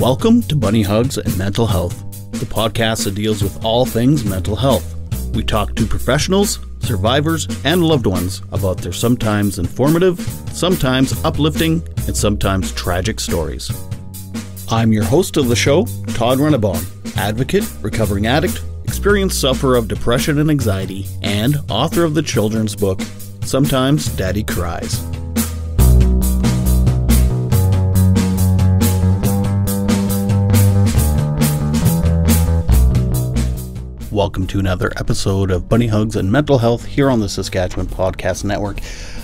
Welcome to Bunny Hugs and Mental Health, the podcast that deals with all things mental health. We talk to professionals, survivors, and loved ones about their sometimes informative, sometimes uplifting, and sometimes tragic stories. I'm your host of the show, Todd Rennebaum, advocate, recovering addict, experienced sufferer of depression and anxiety, and author of the children's book, Sometimes Daddy Cries. Welcome to another episode of Bunny Hugs and Mental Health here on the Saskatchewan Podcast Network.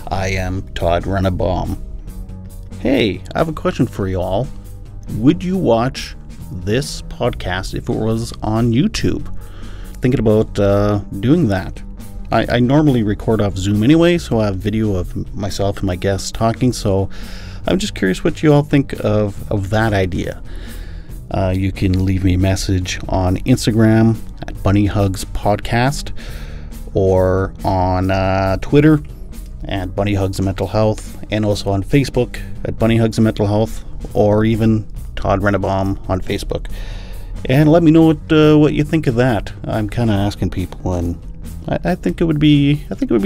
I am Todd Rennebaum. Hey, I have a question for you all. Would you watch this podcast if it was on YouTube? Thinking about doing that. I normally record off Zoom anyway, so I have video of myself and my guests talking, so I'm just curious what you all think of that idea. You can leave me a message on Instagram at Bunny Hugs Podcast, or on Twitter at Bunny Hugs and Mental Health, and also on Facebook at Bunny Hugs and Mental Health, or even Todd Rennebaum on Facebook. And let me know what you think of that. I'm kind of asking people, and I think it would be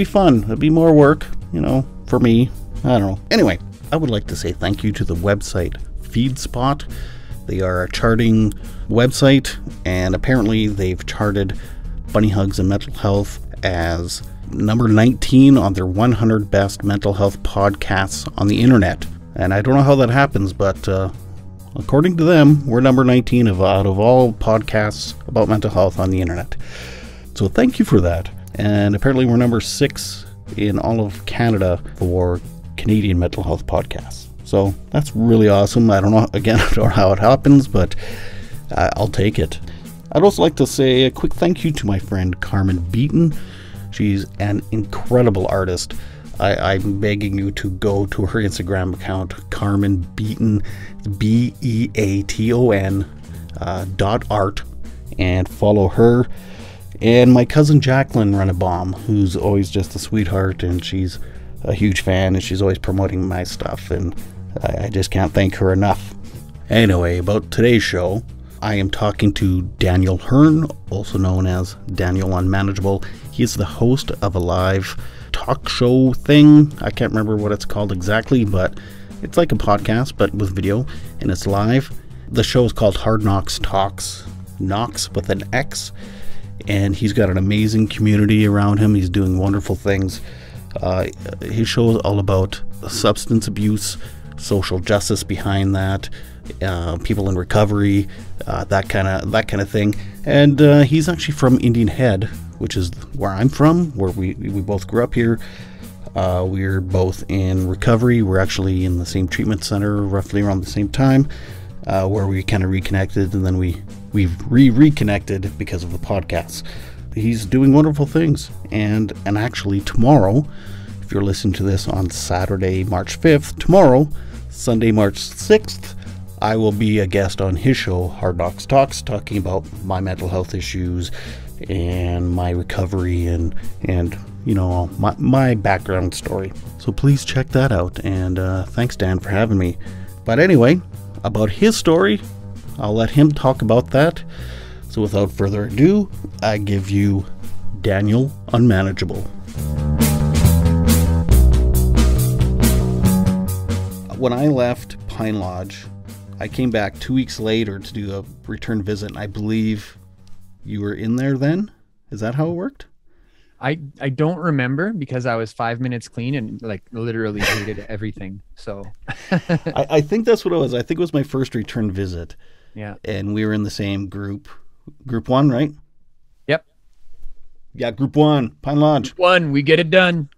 fun. It'd be more work, for me. I don't know. Anyway, I would like to say thank you to the website FeedSpot. They are a charting website, and apparently they've charted Bunny Hugs and Mental Health as number 19 on their 100 best mental health podcasts on the internet. And I don't know how that happens, but according to them, we're number 19 out of all podcasts about mental health on the internet. So thank you for that. And apparently we're number 6 in all of Canada for Canadian mental health podcasts. So that's really awesome. I don't know how it happens, but I'll take it. I'd also like to say a quick thank you to my friend Carmen Beaton. She's an incredible artist. I'm begging you to go to her Instagram account, Carmen Beaton, Beaton .art, and follow her. And my cousin Jacqueline Rennebaum, who's always just a sweetheart, and she's a huge fan, and she's always promoting my stuff, and I just can't thank her enough. Anyway, about today's show, I am talking to Daniel Hearn, also known as Daniel Unmanageable. He is the host of a live talk show thing. I can't remember what it's called exactly, but it's like a podcast, but with video, and it's live. The show is called Hard Knocks Talks, Knocks with an X, and he's got an amazing community around him. He's doing wonderful things. His show is all about substance abuse, social justice behind that, people in recovery, that kind of thing. And he's actually from Indian Head, which is where I'm from, where we both grew up here. We're both in recovery. We're actually in the same treatment center roughly around the same time, where we kind of reconnected, and then we've reconnected because of the podcasts. He's doing wonderful things, and actually tomorrow, if you're listening to this on Saturday, March 5th, tomorrow, Sunday, March 6th, I will be a guest on his show, Hard Knocks Talks, talking about my mental health issues and my recovery and my background story. So please check that out, and thanks, Dan, for having me. But anyway, about his story, I'll let him talk about that. So without further ado, I give you Daniel Unmanageable. When I left Pine Lodge, I came back 2 weeks later to do a return visit, and I believe you were in there then? Is that how it worked? I don't remember, because I was 5 minutes clean and literally hated everything. So I think that's what it was. I think it was my first return visit. Yeah. And we were in the same group 1, right? Yep. Yeah, group 1, Pine Lodge. Group 1, we get it done.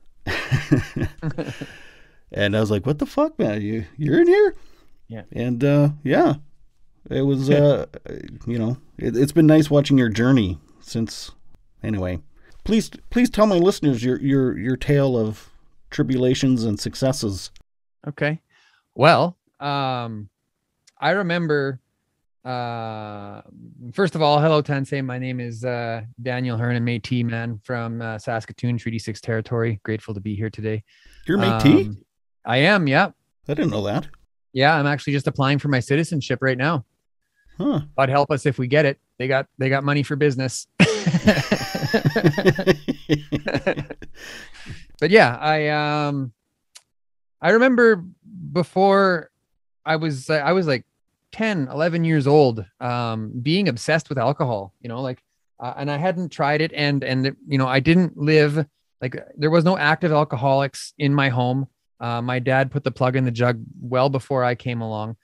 And I was like, what the fuck, man? You're in here? Yeah. And yeah, it was, it's been nice watching your journey since. Anyway, please tell my listeners your tale of tribulations and successes. Okay. Well, I remember, first of all, hello, Tensei. My name is Daniel Hearn, a Métis man from Saskatoon, Treaty 6 territory. Grateful to be here today. You're Métis? I am, yeah. I didn't know that. Yeah, I'm actually just applying for my citizenship right now. Huh. God help us if we get it. They got money for business. But yeah, I remember before I was like 10, 11 years old, being obsessed with alcohol, like, and I hadn't tried it. And, I didn't live, like, there was no active alcoholics in my home. My dad put the plug in the jug well before I came along.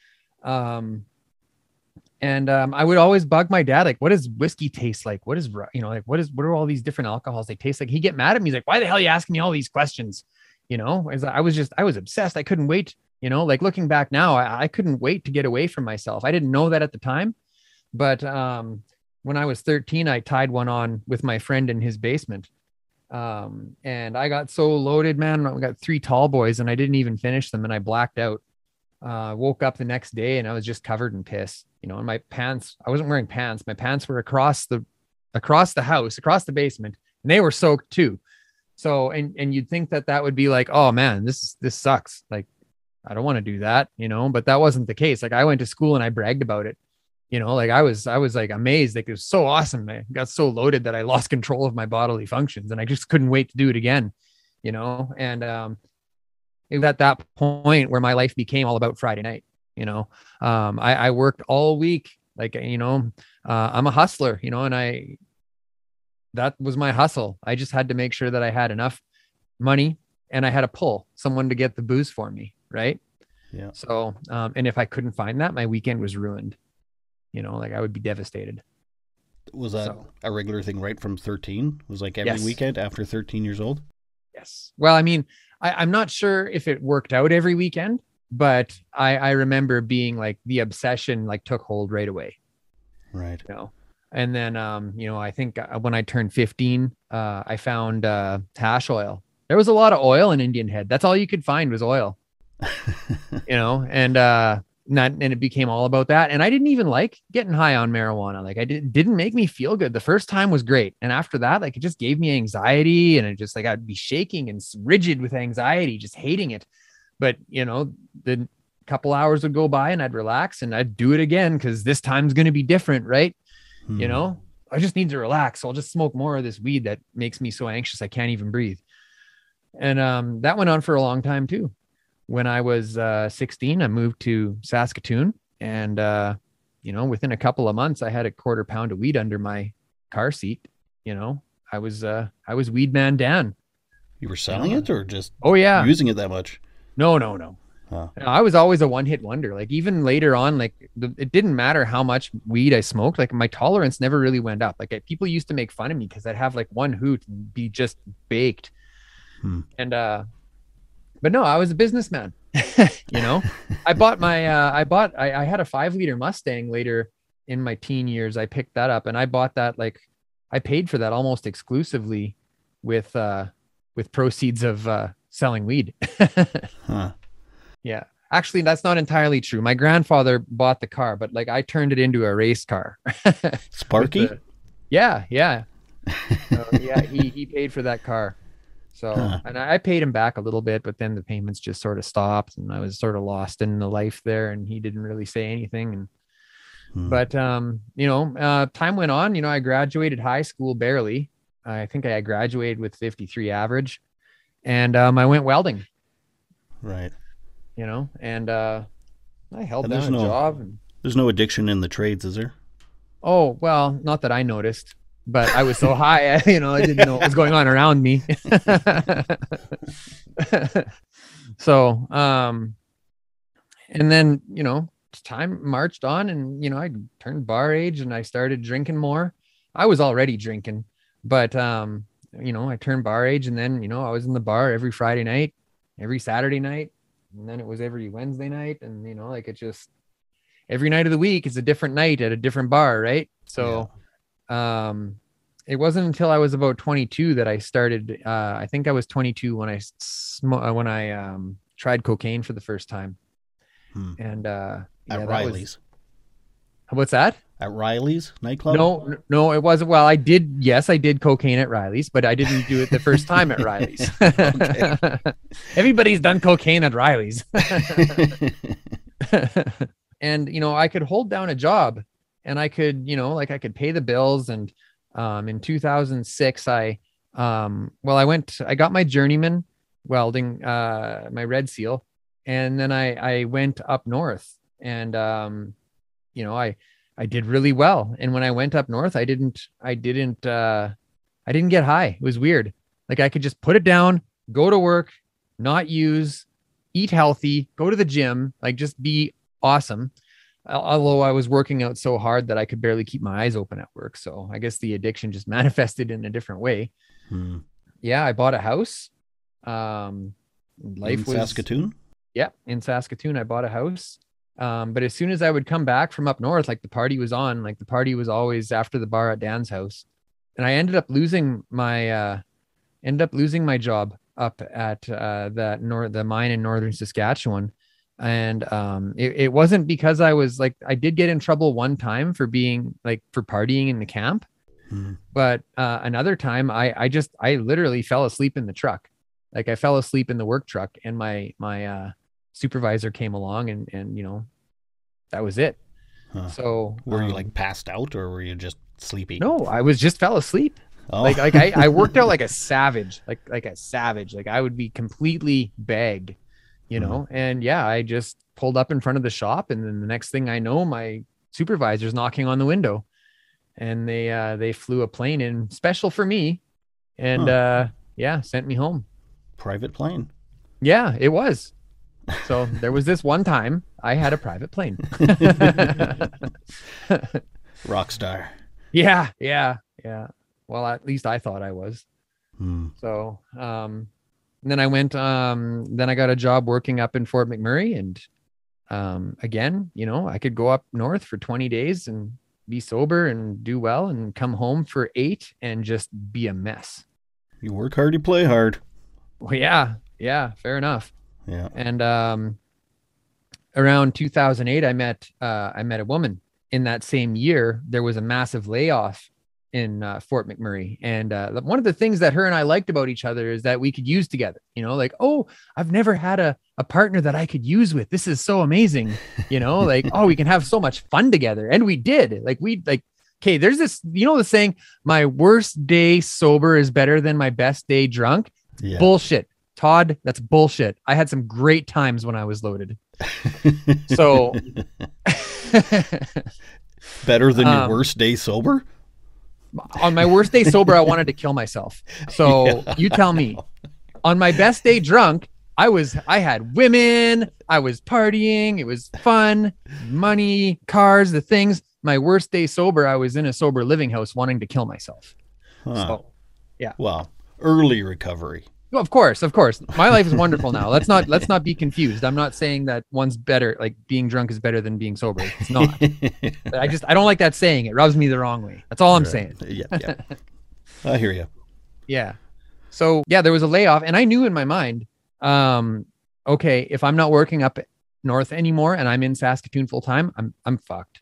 And I would always bug my dad, like, what does whiskey taste like? What is, like, what are all these different alcohols they taste like? He'd get mad at me. He's like, why the hell are you asking me all these questions? As I was obsessed. I couldn't wait, like, looking back now, I couldn't wait to get away from myself. I didn't know that at the time, but when I was 13, I tied one on with my friend in his basement. And I got so loaded, man. I got 3 tall boys and I didn't even finish them, and I blacked out. Woke up the next day and I was just covered in piss, and my pants, I wasn't wearing pants. My pants were across the house, across the basement, and they were soaked too. So, and you'd think that would be like, oh man, this sucks. Like, I don't want to do that, but that wasn't the case. Like, I went to school and I bragged about it, like I was like amazed. Like, it was so awesome. I got so loaded that I lost control of my bodily functions and I just couldn't wait to do it again, and, it was at that point where my life became all about Friday night. I worked all week. Like, I'm a hustler, and that was my hustle. I just had to make sure that I had enough money and I had to pull someone to get the booze for me. Right. Yeah. So, and if I couldn't find that, my weekend was ruined, like I would be devastated. Was that a regular thing right from 13? Was like every weekend after 13 years old? Yes. Well, I mean, I'm not sure if it worked out every weekend, but I remember being like, the obsession like took hold right away. Right. And then, I think when I turned 15, I found hash oil. There was a lot of oil in Indian Head. That's all you could find was oil, and it became all about that. And I didn't even like getting high on marijuana. Like, didn't make me feel good. The first time was great. And after that, like, it just gave me anxiety, and it just, like, I'd be shaking and rigid with anxiety, just hating it. But, the couple hours would go by and I'd relax and I'd do it again, because this time's going to be different. Right. I just need to relax. So I'll just smoke more of this weed that makes me so anxious I can't even breathe. And that went on for a long time too. When I was 16, I moved to Saskatoon, and within a couple of months, I had a 1/4 pound of weed under my car seat. I was Weed Man Dan. You were selling it, or just using it that much? No. Huh. I was always a one-hit wonder. Like, even later on, like, it didn't matter how much weed I smoked. Like, my tolerance never really went up. Like, people used to make fun of me because I'd have like one hoot and be just baked. And but no, I was a businessman. I bought I had a 5-liter Mustang later in my teen years. I picked that up and I bought that, like, I paid for that almost exclusively with proceeds of selling weed. Huh. Yeah. Actually, that's not entirely true. My grandfather bought the car, but like, I turned it into a race car. Sparky? Yeah. So, yeah, he paid for that car. So, and I paid him back a little bit, but then the payments just sort of stopped and I was sort of lost in the life there, and he didn't really say anything. But, time went on. I graduated high school barely. I think I graduated with 53 average, and I went welding. Right. And I held down a job. There's no addiction in the trades, is there? Oh, well, not that I noticed. But I was so high, I didn't know what was going on around me. So, and then, time marched on, and, I turned bar age and I started drinking more. I was already drinking, but, I turned bar age, and then, I was in the bar every Friday night, every Saturday night, and then it was every Wednesday night. And, like, it just, every night of the week is a different night at a different bar. Right. So, it wasn't until I was about 22 that I started. I think I was 22 when I tried cocaine for the first time. And at Riley's. What's that? At Riley's nightclub? No, it wasn't. Well, I did. Yes, I did cocaine at Riley's, but I didn't do it the first time at Riley's. Everybody's done cocaine at Riley's. And, I could hold down a job and I could, like I could pay the bills. And in 2006, I got my journeyman welding, my red seal. And then I went up north, and, I did really well. And when I went up north, I didn't get high. It was weird. Like I could just put it down, go to work, not use, eat healthy, go to the gym, like just be awesome. Although I was working out so hard that I could barely keep my eyes open at work. So I guess the addiction just manifested in a different way. Yeah, I bought a house. In Saskatoon? Yeah, in Saskatoon, I bought a house. But as soon as I would come back from up north, like the party was on, like the party was always after the bar at Dan's house. And I ended up losing my job up at the mine in northern Saskatchewan. And it wasn't because I was like, I did get in trouble one time for partying in the camp. But another time I literally fell asleep in the truck. Like I fell asleep in the work truck, and my supervisor came along, and that was it. So were you like passed out, or were you just sleepy? No, I was just fell asleep. Oh. Like I worked out like a savage, like a savage. Like I would be completely bagged, and yeah, I just pulled up in front of the shop, and then the next thing I know, my supervisor's knocking on the window, and they flew a plane in special for me, and sent me home. Private plane. Yeah, it was. So there was this one time I had a private plane. Rock star. Yeah. Well, at least I thought I was. So, and then I went, then I got a job working up in Fort McMurray, and again, I could go up north for 20 days and be sober and do well, and come home for 8 and just be a mess. You work hard, you play hard. Well, yeah, fair enough. Yeah. And around 2008, I met a woman. In that same year, there was a massive layoff in Fort McMurray. And one of the things that her and I liked about each other is that we could use together, like, oh, I've never had a partner that I could use with. This is so amazing. Like, oh, we can have so much fun together. And we did. Okay, there's this, the saying, my worst day sober is better than my best day drunk. Yeah. Bullshit. Todd, that's bullshit. I had some great times when I was loaded. So better than your worst day sober? On my worst day sober, I wanted to kill myself. So You tell me. On my best day drunk, I had women, I was partying, it was fun, money, cars, the things. My worst day sober, I was in a sober living house wanting to kill myself. So, yeah. Well, early recovery. Well, of course. My life is wonderful now. Let's not be confused. I'm not saying that one's better, like being drunk is better than being sober. It's not. But I don't like that saying. It rubs me the wrong way. That's all I'm saying. Yeah. I hear you. Yeah. So yeah, there was a layoff, and I knew in my mind, okay, if I'm not working up north anymore and I'm in Saskatoon full time, I'm fucked.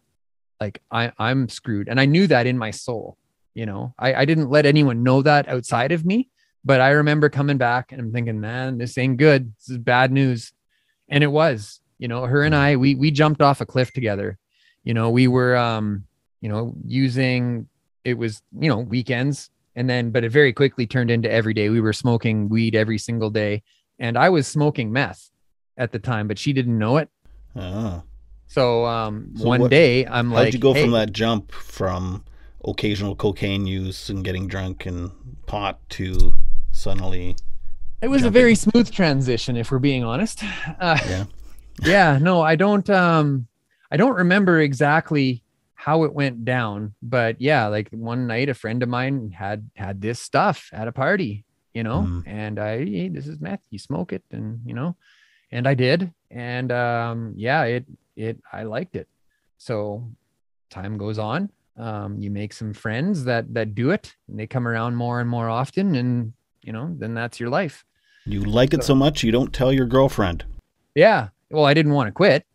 Like I'm screwed. And I knew that in my soul, I didn't let anyone know that outside of me. But I remember coming back and I'm thinking, man, this ain't good. This is bad news. And it was, her and I, we jumped off a cliff together. We were, using, it was, weekends. And then, but it very quickly turned into every day. We were smoking weed every single day. And I was smoking meth at the time, but she didn't know it. So one day I'm like, how'd you go from that jump from occasional cocaine use and getting drunk and pot to suddenly it was jumping? A very smooth transition, if we're being honest. No, I don't remember exactly how it went down, but yeah, like one night a friend of mine had this stuff at a party, and hey, this is meth, you smoke it, and and I did, and I liked it. So time goes on, you make some friends that do it, and they come around more and more often, and then that's your life. You like it so much you don't tell your girlfriend. Yeah. Well, I didn't want to quit.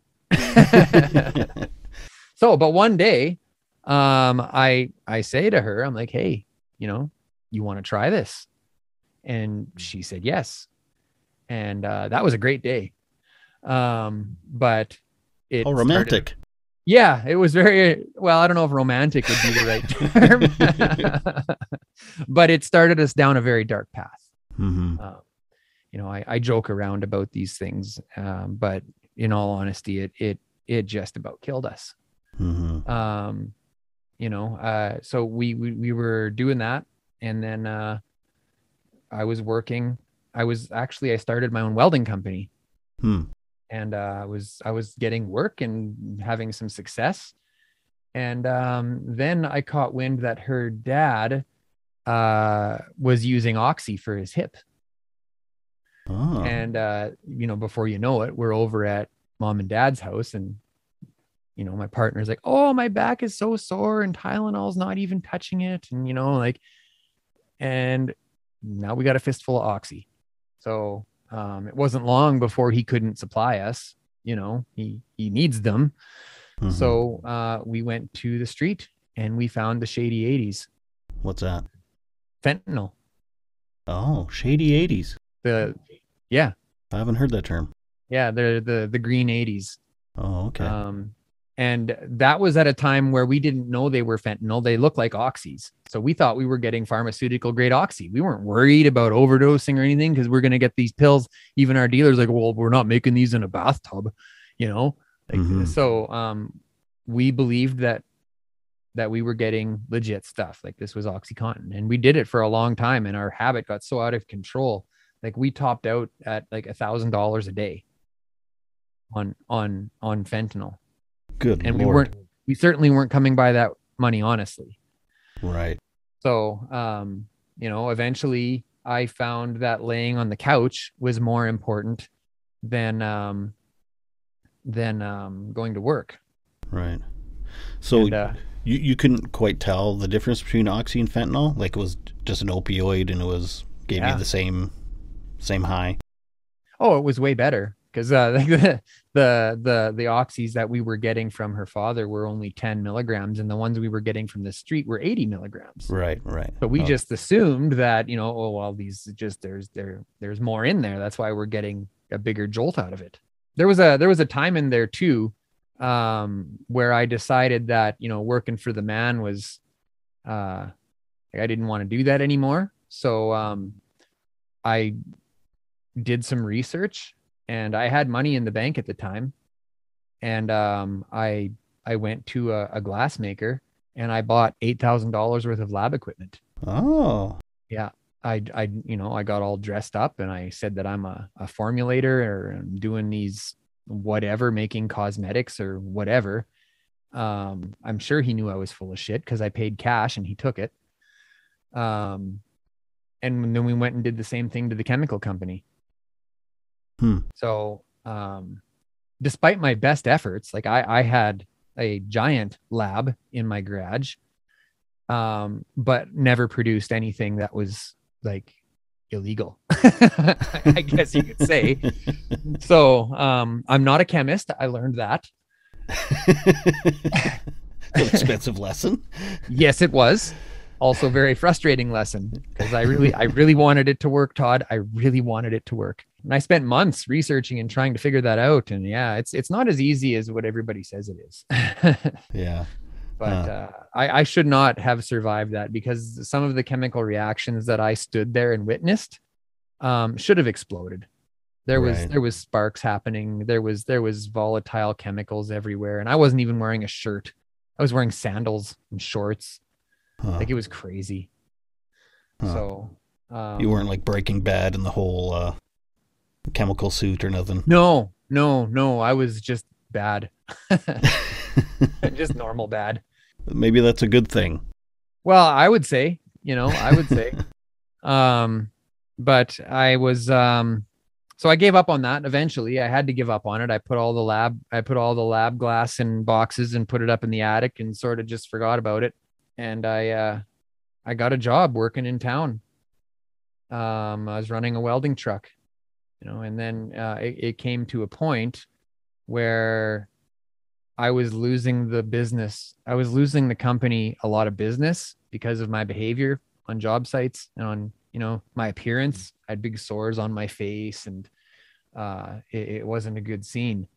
So, but one day, I say to her, I'm like, hey, you want to try this? And she said yes. And that was a great day. But it romantic. Yeah, it was very well. I don't know if romantic would be the right term, but it started us down a very dark path. Mm-hmm. I joke around about these things, but in all honesty, it just about killed us. Mm-hmm. So we were doing that, and then I was working. I started my own welding company. And I was getting work and having some success. And then I caught wind that her dad was using Oxy for his hip. Oh. And before you know it, we're over at mom and dad's house, and my partner's like, "Oh, my back is so sore, and Tylenol's not even touching it," and and now we got a fistful of Oxy. So it wasn't long before he couldn't supply us. He needs them. Mm-hmm. So we went to the street and we found the shady 80s. What's that? Fentanyl. Oh, shady 80s. Yeah. I haven't heard that term. Yeah, they're the green 80s. Oh, okay. And that was at a time where we didn't know they were fentanyl. They looked like oxys. So we thought we were getting pharmaceutical grade oxy. We weren't worried about overdosing or anything because we're going to get these pills. Even our dealers like, well, we're not making these in a bathtub, Mm-hmm. So we believed that we were getting legit stuff. Like this was OxyContin, and we did it for a long time. And our habit got so out of control. Like we topped out at like $1,000 a day on fentanyl. Good. And Lord. we certainly weren't coming by that money, honestly. Right. So, eventually I found that laying on the couch was more important than going to work. Right. So you couldn't quite tell the difference between Oxy and fentanyl? Like it was just an opioid and it gave you the same high? Oh, it was way better. Because the oxys that we were getting from her father were only 10 milligrams, and the ones we were getting from the street were 80 milligrams. Right. But we just assumed that these just there's more in there. That's why we're getting a bigger jolt out of it. There was a time in there too, where I decided that working for the man was, I didn't want to do that anymore. So I did some research. And I had money in the bank at the time. And I went to a glass maker and I bought $8,000 worth of lab equipment. Oh. Yeah. I got all dressed up and I said that I'm a formulator or I'm doing these whatever, making cosmetics or whatever. I'm sure he knew I was full of shit because I paid cash and he took it. And then we went and did the same thing to the chemical company. So, despite my best efforts, like I had a giant lab in my garage, but never produced anything that was like illegal, I guess you could say. So, I'm not a chemist. I learned that. An expensive lesson. Yes, it was. Also very frustrating lesson because I really wanted it to work, Todd. I really wanted it to work. And I spent months researching and trying to figure that out. And yeah, it's not as easy as what everybody says it is. Yeah. But I should not have survived that because some of the chemical reactions that I stood there and witnessed should have exploded. There was sparks happening. There was volatile chemicals everywhere. And I wasn't even wearing a shirt. I was wearing sandals and shorts. Like it was crazy. So you weren't like Breaking Bad in the whole chemical suit or nothing? No. I was just bad. Just normal bad. Maybe that's a good thing. Well, I would say. But I was so I gave up on that eventually. I had to give up on it. I put all the lab glass in boxes and put it up in the attic and sort of just forgot about it. And I got a job working in town. I was running a welding truck, and then it came to a point where I was losing the business. I was losing the company a lot of business because of my behavior on job sites and on, my appearance. I had big sores on my face and it wasn't a good scene.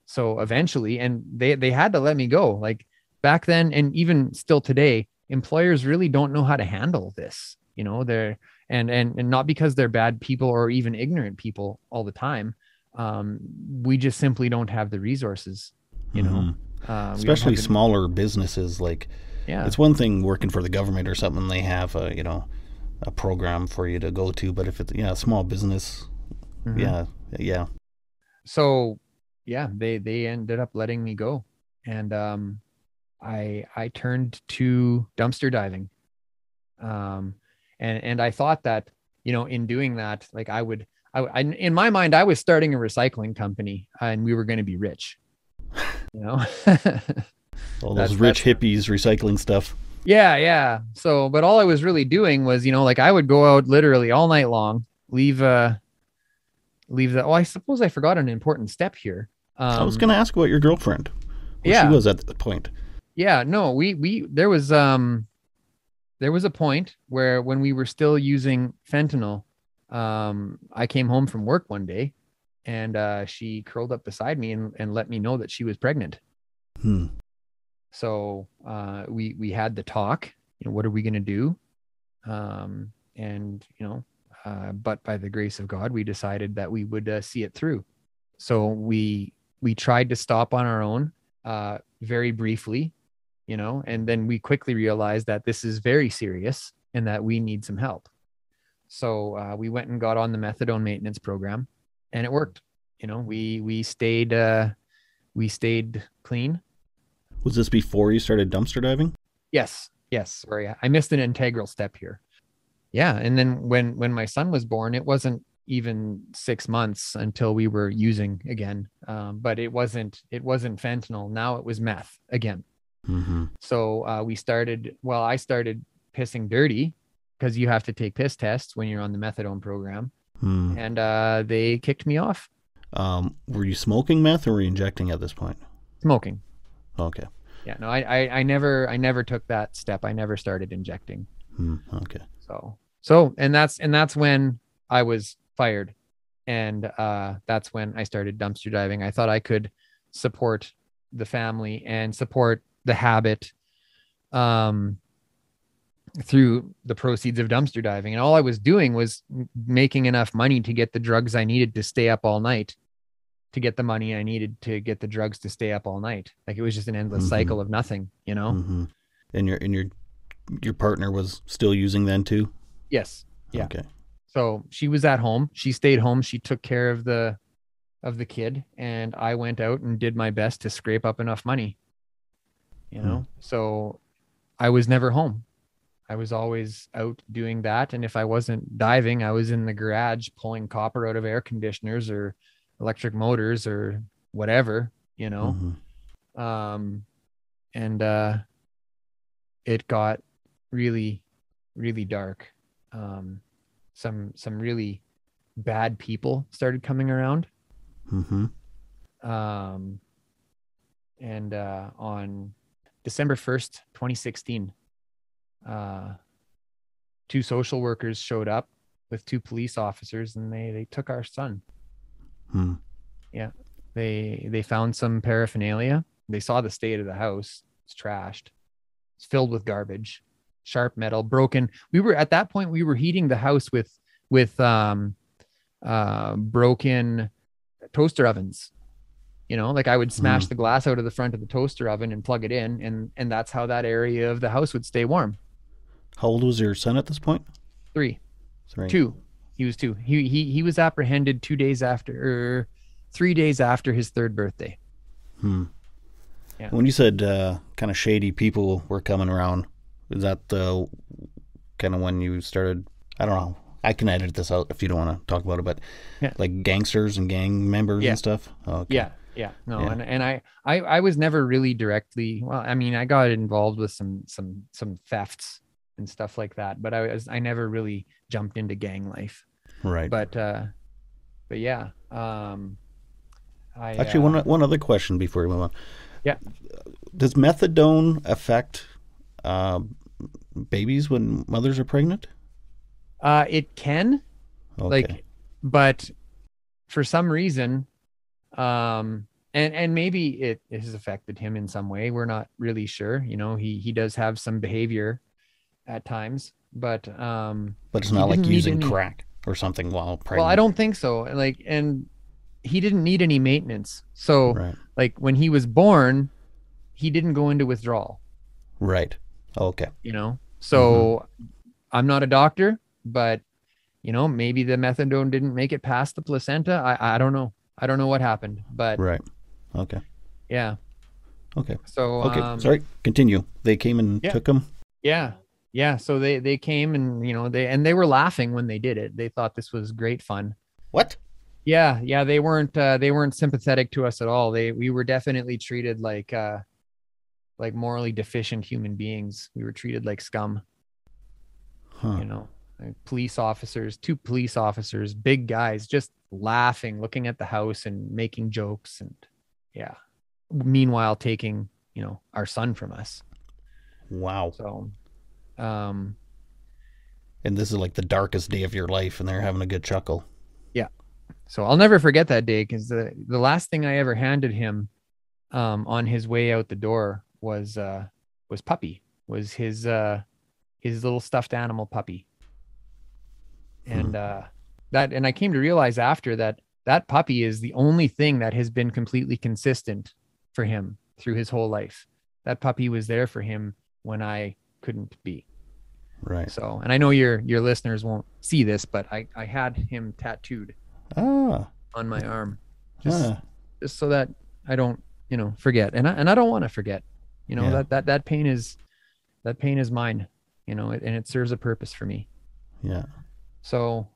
So eventually, and they had to let me go. Like back then, and even still today, employers really don't know how to handle this. You know, they're and not because they're bad people or even ignorant people all the time. We just simply don't have the resources. You know, especially smaller businesses. Like, yeah, it's one thing working for the government or something. They have a a program for you to go to, but if it's a small business, yeah. So yeah, they ended up letting me go, and I turned to dumpster diving. And I thought that, in doing that, like I in my mind, I was starting a recycling company and we were going to be rich, All those rich hippies recycling stuff. Yeah. So, but all I was really doing was, like I would go out literally all night long, leave the, oh, I suppose I forgot an important step here. I was going to ask about your girlfriend. She was at the point. Yeah, no, there was a point where when we were still using fentanyl, I came home from work one day and she curled up beside me and let me know that she was pregnant. So we had the talk, what are we going to do? But by the grace of God, we decided that we would see it through. So we tried to stop on our own very briefly, and then we quickly realized that this is very serious and that we need some help. So we went and got on the methadone maintenance program, and it worked. We stayed clean. Was this before you started dumpster diving? Yes. Sorry, I missed an integral step here. Yeah, and then when my son was born, it wasn't even 6 months until we were using again. But it wasn't fentanyl. Now it was meth again. So I started pissing dirty because you have to take piss tests when you're on the methadone program. And they kicked me off. Were you smoking meth or were you injecting at this point? Smoking. Okay. Yeah, no, I never took that step. I never started injecting. Okay. So and that's when I was fired. And that's when I started dumpster diving. I thought I could support the family and support the habit through the proceeds of dumpster diving. And all I was doing was making enough money to get the drugs I needed to stay up all night, to get the money I needed to get the drugs to stay up all night. Like it was just an endless cycle of nothing, And your partner was still using then too? Yes. Yeah. Okay. So she was at home. She stayed home. She took care of the kid, and I went out and did my best to scrape up enough money. So I was never home. I was always out doing that. And if I wasn't diving, I was in the garage pulling copper out of air conditioners or electric motors or whatever, it got really, really dark. Some really bad people started coming around. On December 1st, 2016, two social workers showed up with two police officers, and they took our son. Yeah. They found some paraphernalia. They saw the state of the house. It's trashed. It's filled with garbage, sharp metal, broken. At that point, we were heating the house with broken toaster ovens. Like I would smash the glass out of the front of the toaster oven and plug it in, and that's how that area of the house would stay warm. How old was your son at this point? 3. 2. He was 2. He was apprehended 3 days after his 3rd birthday. Yeah. When you said kind of shady people were coming around, is that kind of when you started? I don't know. I can edit this out if you don't want to talk about it, but like gangsters and gang members and stuff. Oh, okay. Yeah. No, yeah. And I was never really directly. Well, I mean, I got involved with some thefts and stuff like that, but I never really jumped into gang life. Right. But yeah. Actually, one other question before we move on. Yeah. Does methadone affect babies when mothers are pregnant? It can. Okay. But for some reason, and and maybe it has affected him in some way. We're not really sure. You know, he does have some behavior at times, but it's he not like didn't need using any. crack or something while Well, I pregnant. don't think so. Like, and he didn't need any maintenance. So, Right. like when he was born, he didn't go into withdrawal. Right. Okay. You know, Mm-hmm. so I'm not a doctor, but you know, maybe the methadone didn't make it past the placenta. I don't know. I don't know what happened, but Right. Okay. yeah. Okay. So Okay. Sorry. Continue. They came and yeah, took him. yeah, yeah. So they came and you know they were laughing when they did it. They thought this was great fun. What? Yeah, yeah. They weren't sympathetic to us at all. We were definitely treated like morally deficient human beings. We were treated like scum. Huh. You know, like police officers, two police officers, big guys, just laughing, looking at the house and making jokes, and yeah. Meanwhile, taking you know our son from us. Wow. So, um, And this is like the darkest day of your life, and they're having a good chuckle. yeah. So I'll never forget that day because the last thing I ever handed him on his way out the door was puppy, was his little stuffed animal puppy. And and I came to realize after that that puppy is the only thing that has been completely consistent for him through his whole life. That puppy was there for him when I couldn't be. Right. So, and I know your listeners won't see this, but I had him tattooed Ah. on my arm, just Ah. just so that I don't, you know, forget. And I don't want to forget. You know, Yeah. that pain is mine, you know, and it serves a purpose for me. Yeah. So,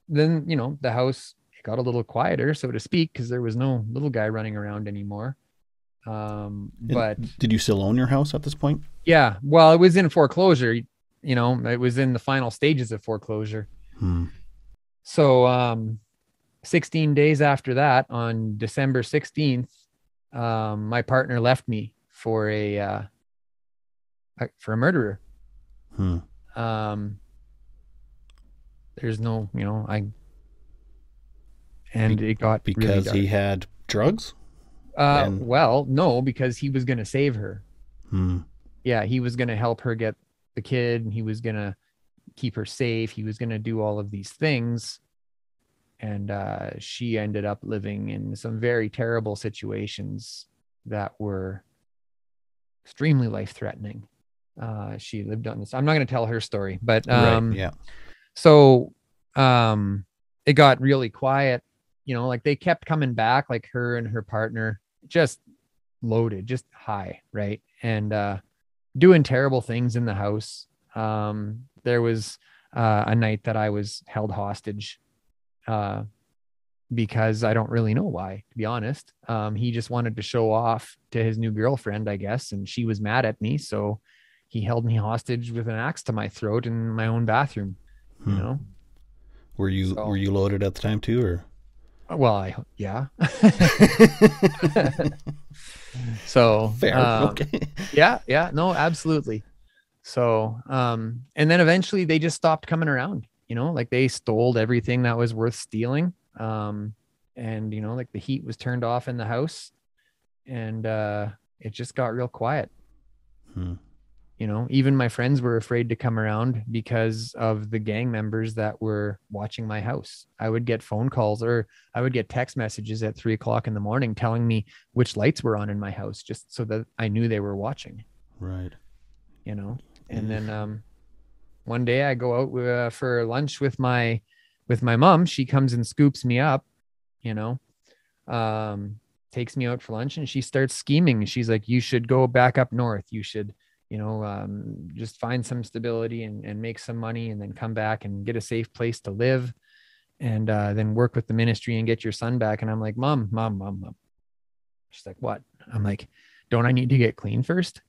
then, you know, the house got a little quieter, so to speak, because there was no little guy running around anymore. But Did you still own your house at this point? yeah, well, it was in foreclosure, you know, it was in the final stages of foreclosure. Hmm. So, 16 days after that, on December 16th, my partner left me for a murderer. Hmm. There's no, you know, and it got really Because dark. he had drugs? And Well, no, because he was going to save her. hmm. Yeah, he was going to help her get the kid, and he was going to keep her safe. He was going to do all of these things. And she ended up living in some very terrible situations that were extremely life-threatening. She lived on this. I'm not going to tell her story, but Right. Yeah. so it got really quiet. You know, like they kept coming back, like her and her partner, just loaded, just high, right? And doing terrible things in the house. There was a night that I was held hostage because I don't really know why, to be honest. He just wanted to show off to his new girlfriend, I guess, and she was mad at me, so he held me hostage with an axe to my throat in my own bathroom. You know, Were so you loaded at the time too, or? well, yeah. So Fair. Okay. yeah, no, absolutely. So and then eventually they just stopped coming around, you know, like they stole everything that was worth stealing. And you know, like the heat was turned off in the house, and it just got real quiet. You know, even my friends were afraid to come around because of the gang members that were watching my house. I would get phone calls, or I would get text messages at 3 o'clock in the morning telling me which lights were on in my house, just so that I knew they were watching. Right. You know, and then one day I go out for lunch with my mom. She comes and scoops me up, you know, takes me out for lunch, and she starts scheming. She's like, you should go back up north. You should, you know, just find some stability and make some money, and then come back and get a safe place to live, and then work with the ministry and get your son back. And I'm like, mom. She's like, what? I'm like, don't I need to get clean first?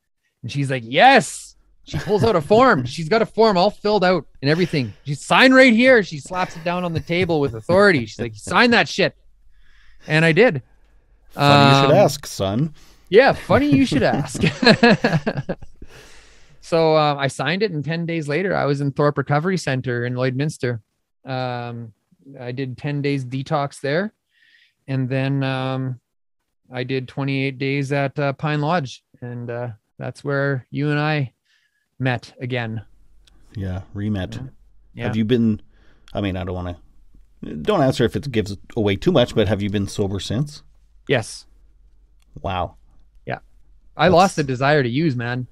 And she's like, yes. She pulls out a form. She's got a form all filled out and everything. She signed right here. She slaps it down on the table with authority. She's like, sign that shit. And I did. Funny you should ask, son. Yeah, funny you should ask. So I signed it, and 10 days later, I was in Thorpe Recovery Center in Lloydminster. I did 10 days detox there. And then I did 28 days at Pine Lodge, and that's where you and I met again. Yeah, remet. Yeah. Have you been? I mean, I don't want to. Don't answer if it gives away too much, but have you been sober since? Yes. Wow. Yeah. I lost the desire to use, man.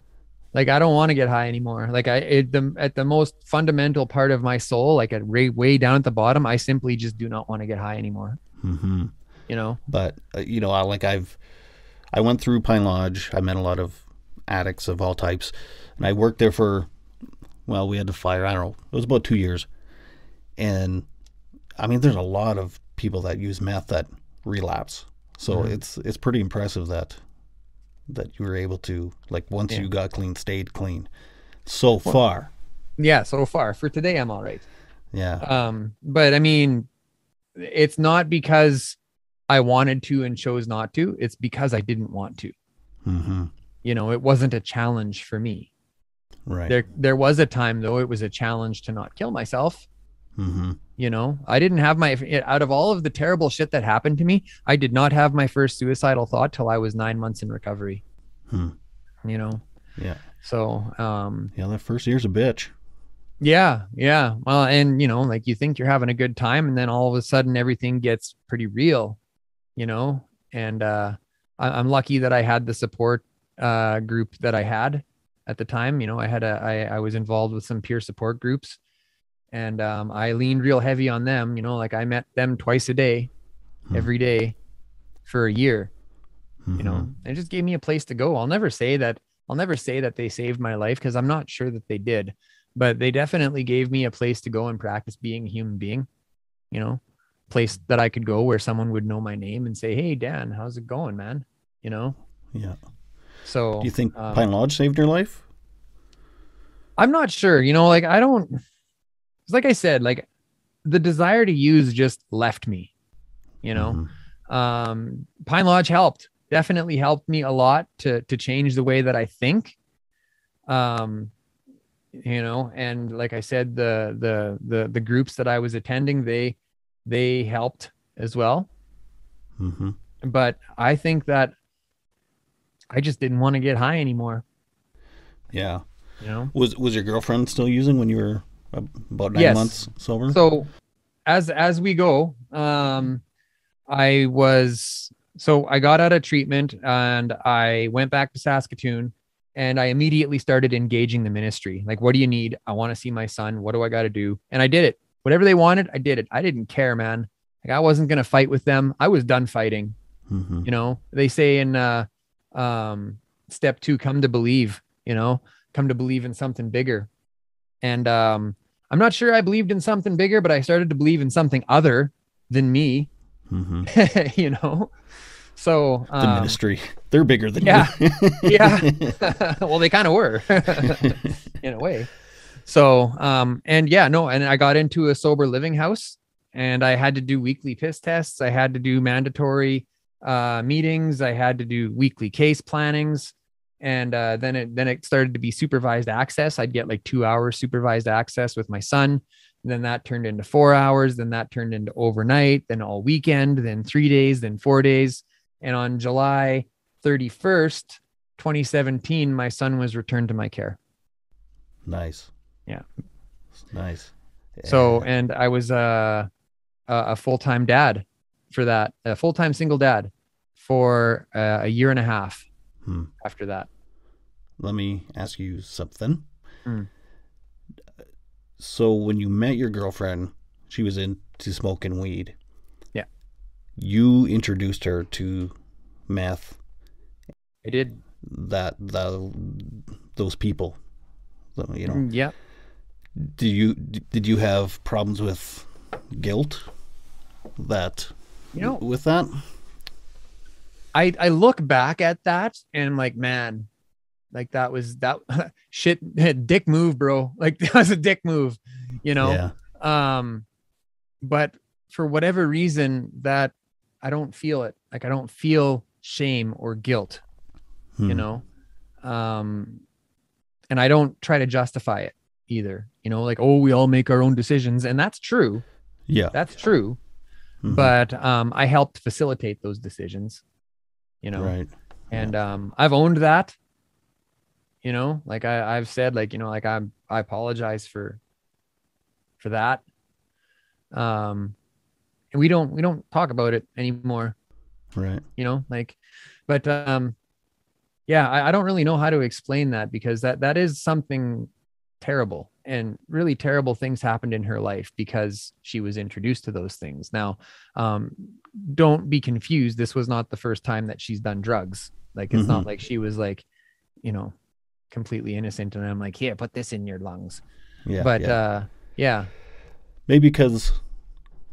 Like I don't want to get high anymore. Like at the most fundamental part of my soul, like at way down at the bottom, I simply just do not want to get high anymore. Mm-hmm. You know. But I went through Pine Lodge. I met a lot of addicts of all types, and I worked there for. Well, we had to fire. I don't know. It was about 2 years, and I mean, there's a lot of people that use meth that relapse. So it's pretty impressive that you were able to, like, once you got clean, stayed clean. So far. Yeah, so far. For today, I'm all right. Yeah. But I mean, it's not because I wanted to and chose not to. It's because I didn't want to. Mm-hmm. You know, it wasn't a challenge for me. Right. There was a time though, it was a challenge to not kill myself. Mm-hmm. You know, I didn't have out of all of the terrible shit that happened to me, I did not have my first suicidal thought till I was 9 months in recovery. You know? Yeah. So, yeah, that first year's a bitch. Yeah. Well, and you know, like you think you're having a good time and then all of a sudden everything gets pretty real, you know? And, I'm lucky that I had the support, group that I had at the time. You know, I was involved with some peer support groups, and I leaned real heavy on them. You know, like I met them twice a day, every day for a year. You know, it just gave me a place to go. I'll never say that they saved my life, because I'm not sure that they did, but they definitely gave me a place to go and practice being a human being. You know, place that I could go where someone would know my name and say, "Hey, Dan, how's it going, man?" You know? Yeah. So do you think Pine Lodge saved your life? I'm not sure. You know, like I don't. It's like I said, like the desire to use just left me. You know, Pine Lodge definitely helped me a lot to change the way that I think. You know, and like I said, the groups that I was attending, they helped as well. But I think that I just didn't want to get high anymore. Yeah. You know, was your girlfriend still using when you were about 9 months sober? So as we go, I got out of treatment and I went back to Saskatoon, and I immediately started engaging the ministry. Like, what do you need? I want to see my son. What do I got to do? And I did it. Whatever they wanted, I did it. I didn't care, man. Like, I wasn't going to fight with them. I was done fighting. You know, they say in step 2, come to believe, you know, come to believe in something bigger. And I'm not sure I believed in something bigger, but I started to believe in something other than me. You know, so the ministry, they're bigger than you. Yeah. Well, they kind of were in a way. So, and I got into a sober living house, and I had to do weekly piss tests. I had to do mandatory meetings. I had to do weekly case plannings. And then it started to be supervised access. I'd get like 2 hours supervised access with my son. And then that turned into 4 hours. Then that turned into overnight, then all weekend, then 3 days, then 4 days. And on July 31st, 2017, my son was returned to my care. Nice. Yeah. Nice. So, and I was a full-time dad for that, a full-time single dad for a year and a half. After that. Let me ask you something. So when you met your girlfriend, she was into smoking weed. Yeah. You introduced her to meth. I did. Those people, you know. Yeah. Did you have problems with guilt with that? I look back at that and I'm like, man, like that shit, dick move, bro. Like that was a dick move, you know? Yeah. But for whatever reason that I don't feel it. Like I don't feel shame or guilt, you know? And I don't try to justify it either, you know, like, oh, we all make our own decisions. And that's true. Yeah. That's true. But I helped facilitate those decisions. you know? Right. And I've owned that, you know, like I've said, like, you know, like I apologize for that. And we don't talk about it anymore, Right. you know, like, but yeah, I don't really know how to explain that, because that is something terrible, and really terrible things happened in her life because she was introduced to those things. Now, don't be confused. This was not the first time that she's done drugs. Like, it's not like she was like, you know, completely innocent and I'm like, here, put this in your lungs. Yeah. But yeah. Maybe because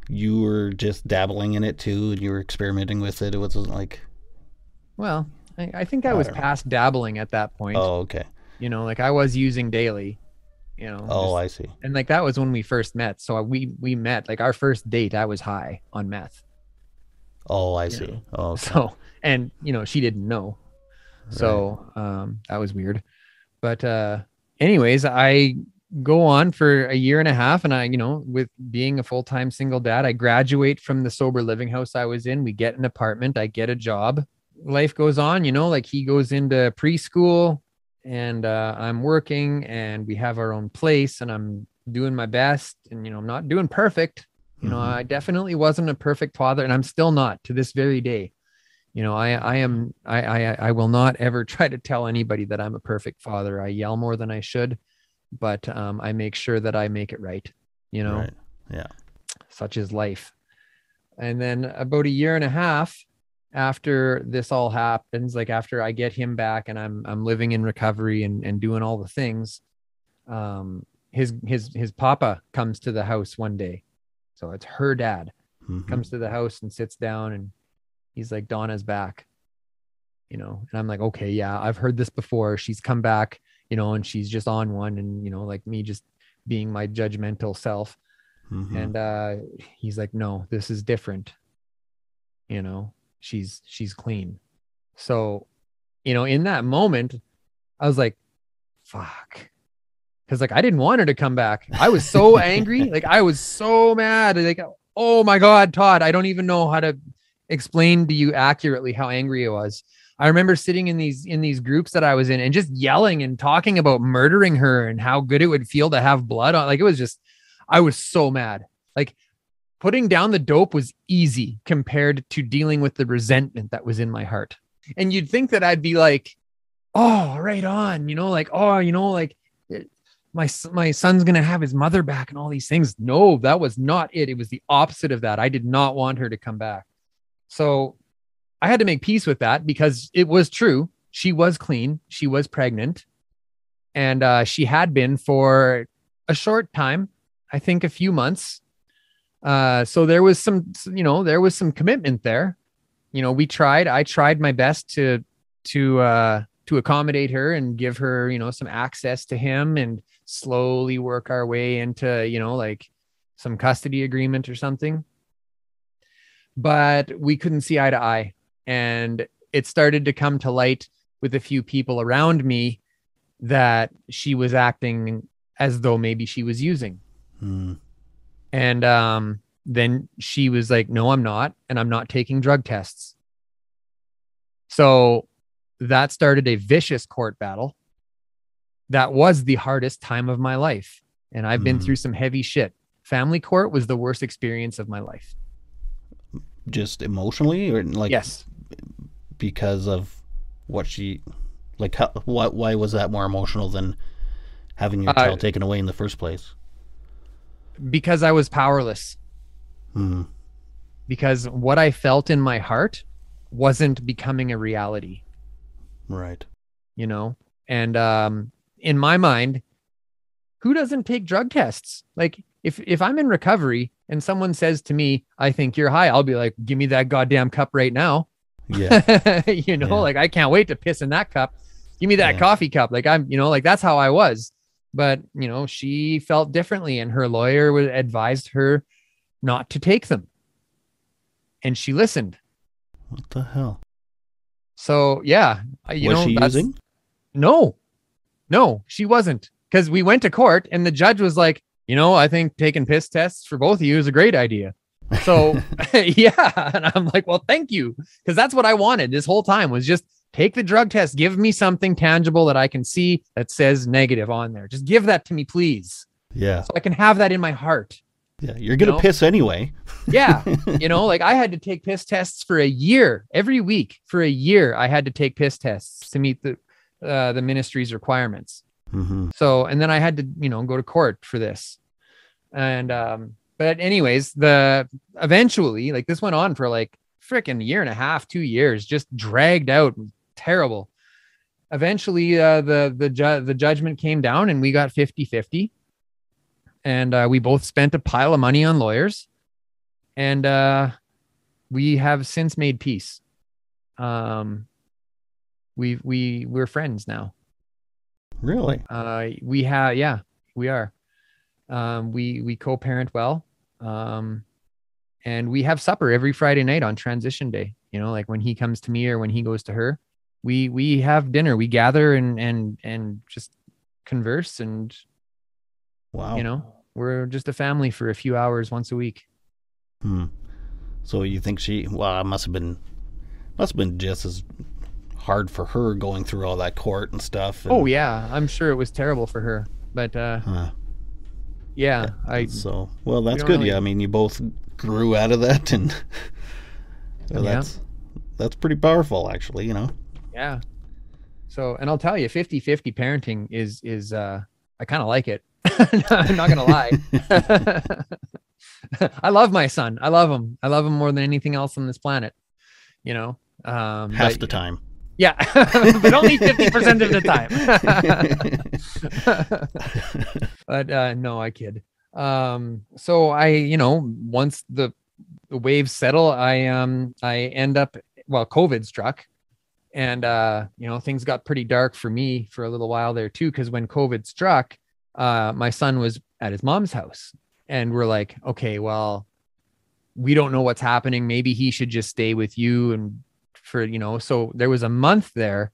you were just dabbling in it too, and you were experimenting with it. It wasn't like. Well, I think I was past dabbling at that point. Oh, okay. You know, like I was using daily, you know. Oh, I see. And like that was when we first met. So we met, like our first date, I was high on meth. Oh, I see. Oh, okay. So, and you know, she didn't know. So that was weird. But anyways, I go on for a year and a half, and I, you know, with being a full-time single dad, I graduate from the sober living house I was in. We get an apartment, I get a job. Life goes on, you know, like he goes into preschool, and I'm working, and we have our own place, and I'm doing my best, and, you know, I'm not doing perfect. You know, I definitely wasn't a perfect father, and I'm still not to this very day. You know, I will not ever try to tell anybody that I'm a perfect father. I yell more than I should, but I make sure that I make it right, you know. Right. Yeah. Such is life. And then about a year and a half after this all happens, like after I get him back and I'm living in recovery and doing all the things, his papa comes to the house one day. So it's her dad comes to the house and sits down, and he's like, Donna's back, you know. And I'm like, okay, yeah, I've heard this before. She's come back, you know, and she's just on one, and, you know, like me just being my judgmental self. And he's like, no, this is different. You know, she's clean. So, you know, in that moment, I was like, fuck. Cause like, I didn't want her to come back. I was so angry. Like, I was so mad. Like, oh my God, Todd, I don't even know how to explain to you accurately how angry I was. I remember sitting in these groups that I was in and just yelling and talking about murdering her and how good it would feel to have blood on. Like, it was just, I was so mad. Like, putting down the dope was easy compared to dealing with the resentment that was in my heart. And you'd think that I'd be like, oh, right on, you know, like, oh, you know, like my son's going to have his mother back and all these things. No, that was not it. It was the opposite of that. I did not want her to come back. So I had to make peace with that, because it was true. She was clean. She was pregnant, and she had been for a short time, I think a few months. So there was some, you know, there was some commitment there. You know, I tried my best to accommodate her and give her, you know, some access to him, and slowly work our way into, you know, like some custody agreement or something. But we couldn't see eye to eye. And it started to come to light with a few people around me that she was acting as though maybe she was using. And then she was like, no, I'm not. And I'm not taking drug tests. So that started a vicious court battle. That was the hardest time of my life. And I've been through some heavy shit. Family court was the worst experience of my life. Just emotionally, or like, yes, because of what she, like, how, why was that more emotional than having your child taken away in the first place? Because I was powerless. Because what I felt in my heart wasn't becoming a reality. Right. You know, and in my mind, who doesn't take drug tests? Like, if I'm in recovery and someone says to me, I think you're high, I'll be like, give me that goddamn cup right now. Yeah. You know, like, I can't wait to piss in that cup. Give me that coffee cup. Like, I'm, you know, like, that's how I was. But, you know, she felt differently, and her lawyer advised her not to take them. And she listened. What the hell? So, yeah. Was she using? No, she wasn't. Because we went to court and the judge was like, you know, I think taking piss tests for both of you is a great idea. So yeah. And I'm like, well, thank you. Cause that's what I wanted this whole time, was just take the drug test. Give me something tangible that I can see that says negative on there. Just give that to me, please. Yeah. So I can have that in my heart. Yeah. You're going to piss anyway. Yeah. Like I had to take piss tests for a year. Every week for a year, I had to take piss tests to meet the ministry's requirements. Mm-hmm. So, and then I had to, go to court for this. And, but anyways, eventually, like, this went on for like freaking year and a half, 2 years, just dragged out, terrible. Eventually, the judgment came down and we got 50-50. And we both spent a pile of money on lawyers, and we have since made peace. We're friends now. Really? We have, yeah, we are. We co-parent well. And we have supper every Friday night on transition day. Like when he comes to me or when he goes to her, we have dinner, we gather and just converse, and wow. We're just a family for a few hours once a week. So you think it must have been just as hard for her going through all that court and stuff. Oh yeah, I'm sure it was terrible for her, but yeah. Well, that's good. Really... Yeah, I mean, you both grew out of that, and that's pretty powerful, actually. Yeah. So, and I'll tell you, 50-50 parenting is I kind of like it. I'm not gonna lie. I love my son. I love him more than anything else on this planet. Half the time. Yeah, but only 50% of the time. But no, I kid. So I, once the waves settle, I end up, COVID struck, and things got pretty dark for me for a little while there too, because when COVID struck, my son was at his mom's house, and we're like, okay, well, we don't know what's happening. Maybe he should just stay with you. And so there was a month there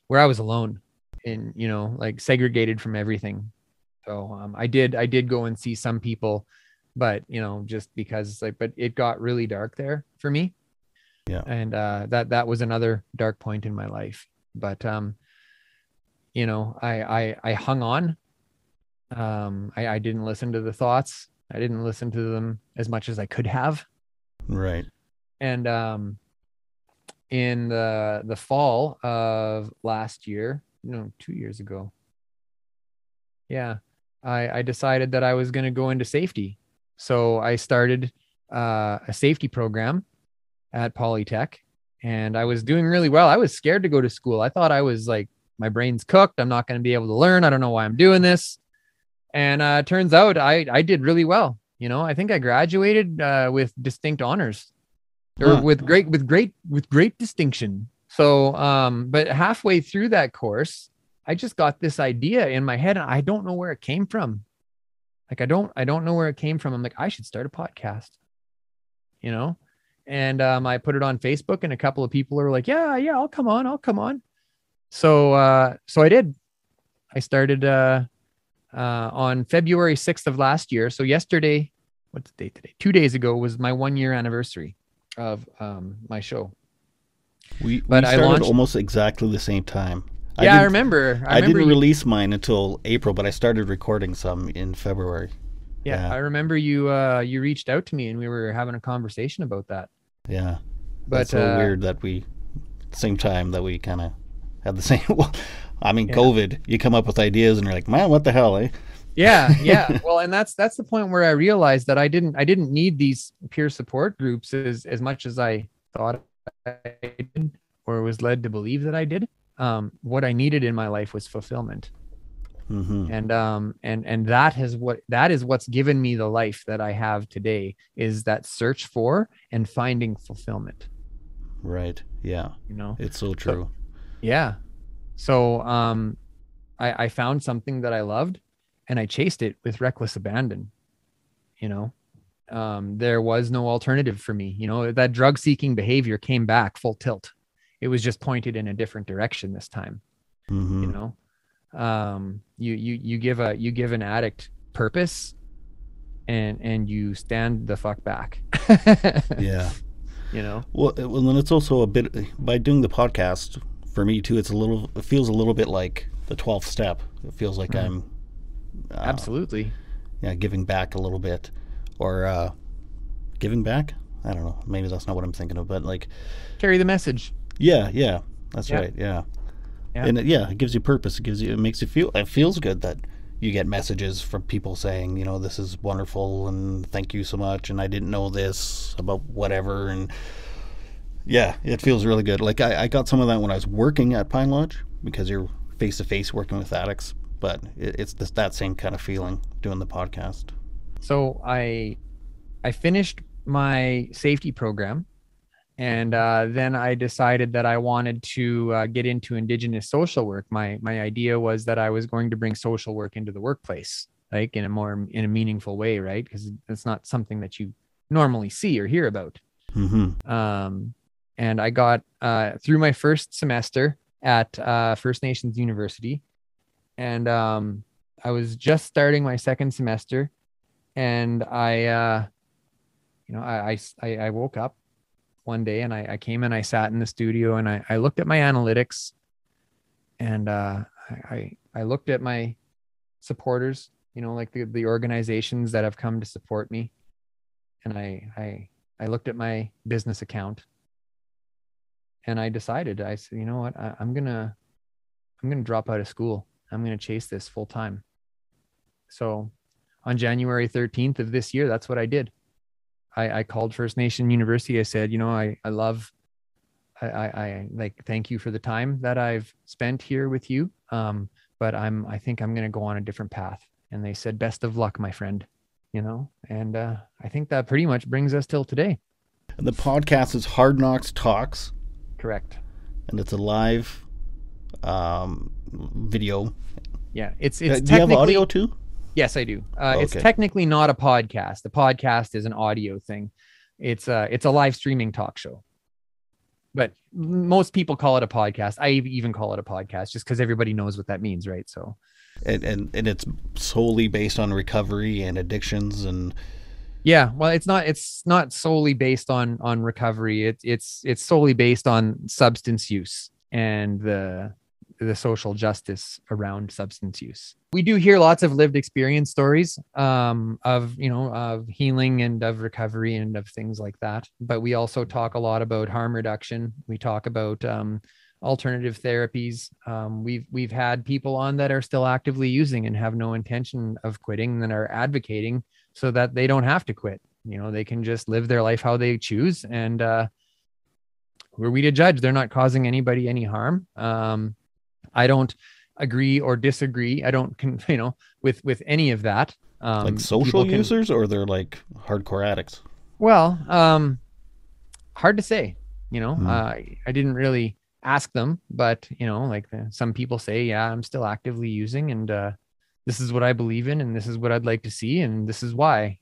where I was alone and, like segregated from everything. So, I did go and see some people, but, just because but it got really dark there for me. Yeah. And, that was another dark point in my life, but, I hung on. I didn't listen to the thoughts. I didn't listen to them as much as I could have. Right. And in the fall of last year, 2 years ago, yeah, I decided that I was going to go into safety. So I started a safety program at Polytech, and I was doing really well. I was scared to go to school. I thought I was like, my brain's cooked. I'm not going to be able to learn. I don't know why I'm doing this. And turns out I did really well. I think I graduated with distinct honors, or with great distinction. So, but halfway through that course, I just got this idea in my head, and I don't know where it came from. Like, I don't know where it came from. I'm like, I should start a podcast, and I put it on Facebook, and a couple of people are like, yeah, I'll come on. So I did. I started on February 6th of last year. So yesterday, what's the date today? 2 days ago was my 1 year anniversary of my show. We started almost exactly the same time. Yeah, I remember. I didn't release mine until April, but I started recording some in February. Yeah. I remember you reached out to me, and we were having a conversation about that. Yeah. But it's so weird that same time that we kind of had the same. COVID, you come up with ideas and you're like, man, what the hell, eh? Yeah. Well, and that's the point where I realized that I didn't need these peer support groups as much as I thought I did, or was led to believe that I did. What I needed in my life was fulfillment. Mm-hmm. And that is what's given me the life that I have today, is that search for and finding fulfillment. Right. Yeah. It's so true. Yeah. So, I found something that I loved, and I chased it with reckless abandon. There was no alternative for me. That drug seeking behavior came back full tilt. It was just pointed in a different direction this time. Mm-hmm. You give an addict purpose, and you stand the fuck back. Yeah. You know? Well, then it's also a bit, by doing the podcast for me too, it feels a little bit like the 12th step. It feels like I'm, Absolutely. yeah, giving back a little bit, or giving back. I don't know. Maybe that's not what I'm thinking of, but like, Carry the message. yeah, that's Yeah. right. Yeah. Yeah. And it gives you purpose. It makes you feel, it feels good that you get messages from people saying, this is wonderful and thank you so much. And I didn't know this about whatever. And yeah, it feels really good. Like I got some of that when I was working at Pine Lodge, because you're face to face working with addicts, but it's that same kind of feeling doing the podcast. So I finished my safety program, and then I decided that I wanted to get into Indigenous social work. My idea was that I was going to bring social work into the workplace, like in a meaningful way, right? Because it's not something that you normally see or hear about. Mm-hmm. And I got through my first semester at First Nations University, and I was just starting my second semester, and I woke up one day, and I came and I sat in the studio, and I looked at my analytics, and I looked at my supporters, like the organizations that have come to support me, and I looked at my business account, and I decided, I said, you know what, I'm gonna drop out of school. I'm gonna chase this full time. So on January 13th of this year, that's what I did. I called First Nation University. I said, I thank you for the time that I've spent here with you. But I think I'm going to go on a different path. And they said, best of luck, my friend, and I think that pretty much brings us till today. And the podcast is Hard Knocks Talks. Correct. And it's a live video. Yeah. It's do you have audio too? Yes, I do. Okay. It's technically not a podcast. The podcast is an audio thing. It's a live streaming talk show, but most people call it a podcast. I even call it a podcast just because everybody knows what that means, right? So, and it's solely based on recovery and addictions and. Yeah, well, it's not solely based on recovery. It's solely based on substance use and the social justice around substance use. We do hear lots of lived experience stories of healing and of recovery and of things like that. But we also talk a lot about harm reduction. We talk about alternative therapies. We've had people on that are still actively using and have no intention of quitting, and are advocating so that they don't have to quit. They can just live their life how they choose. And who are we to judge? They're not causing anybody any harm. I don't agree or disagree. I don't, with any of that. Like social users, or they're like hardcore addicts? Well, hard to say. I didn't really ask them, but some people say, yeah, I'm still actively using, and this is what I believe in, and this is what I'd like to see, and this is why.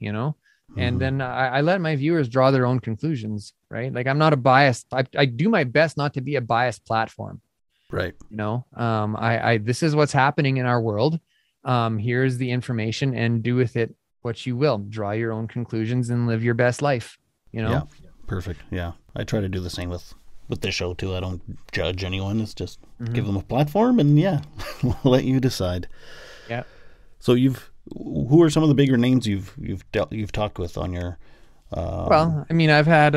And then I let my viewers draw their own conclusions, right? Like, I'm not a biased. I do my best not to be a biased platform. Right. This is what's happening in our world. Here's the information, and do with it what you will. Draw your own conclusions and live your best life. Yeah. Perfect. Yeah. I try to do the same with this show too. I don't judge anyone. It's just give them a platform, and let you decide. Yeah. So who are some of the bigger names you've talked with on your? Well, I mean, I've had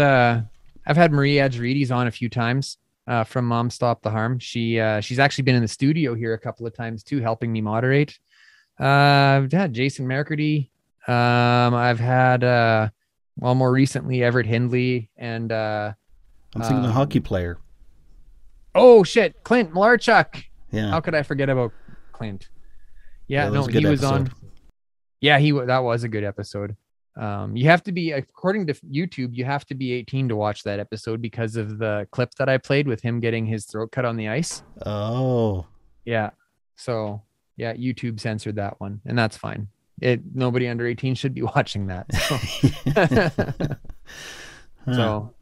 Marie Adjarides on a few times. From Mom Stop the Harm. She's actually been in the studio here a couple of times too, helping me moderate. I've had Jason McCurdy. I've had more recently Everett Hindley, and I'm thinking the hockey player. Oh shit, Clint Malarchuk. Yeah. How could I forget about Clint? Yeah, no, he was on. Yeah, that was a good episode. You have to be, according to YouTube, you have to be 18 to watch that episode because of the clip that I played with him getting his throat cut on the ice. Oh. Yeah. So yeah, YouTube censored that one, and that's fine. Nobody under 18 should be watching that. So,